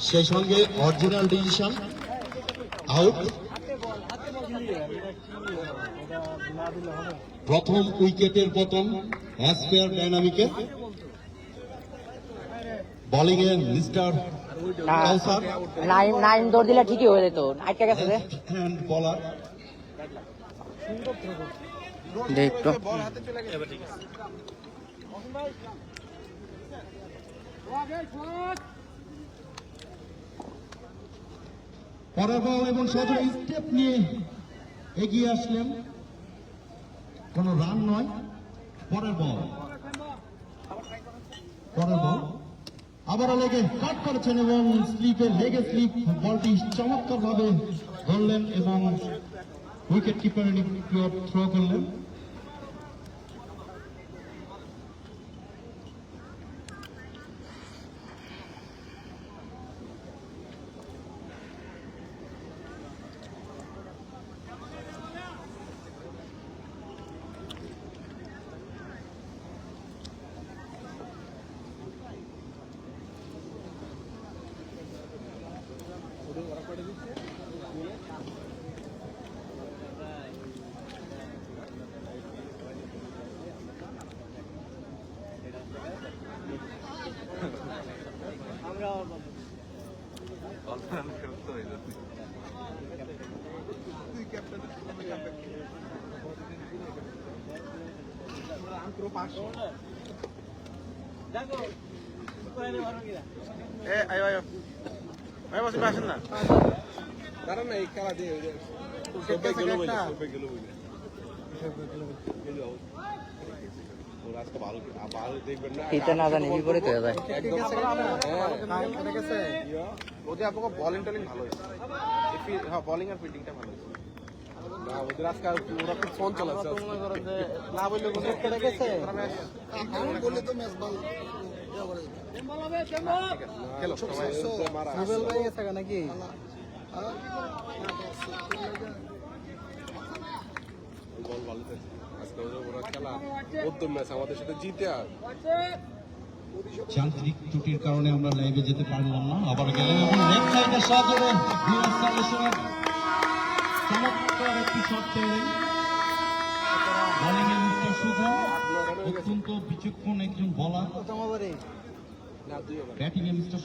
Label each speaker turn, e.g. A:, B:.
A: সেই সঙ্গে original decision out. প্রথম উইকেটের পতন অ্যাসপেয়ার ডাইনামিকের। বোলিং এ মিস্টার কাউসার,
B: নাইন দৌড় দিলে ঠিকই হয়ে যেত। আটকে গেছে রে
A: হ্যান্ড বলার।
B: দেখতো
A: পরের বল এবং সজোরে স্টেপ নিয়ে এগিয়ে আসলেন, কোন রান নয়। পরের বল আবারও লেগে কাট করেছেন এবং স্লিপে লেগে স্লিপ বলটি চমৎকার ভাবে ধরলেন এবং উইকেট কিপারের থ্রো করলেন।
C: আসেন না কারণ এই খেলা দিয়ে বোলিং টোলিং ভালো হয়েছে, বোলিং আর ফিল্ডিংটা ভালো হয়েছে। ওদের আজকে ওরা খুব ফোন চালাচ্ছে না বললে নাকি বল ভালো আজকে ওরা খেলা উদ্যম ম্যাচ আমাদের সাথে জিতে। আর
A: যান্ত্রিক ত্রুটির কারণে আমরা লাইভে যেতে পারলাম না। আবার গেলেন এবং লেফট সাইডের সাহায্যে চমৎকার একটি শট পেলেন। বোলিং এ মিস্টার সুজন অত্যন্ত বিচক্ষণ একজন বোলার, ব্যাটিং এ মিস্টার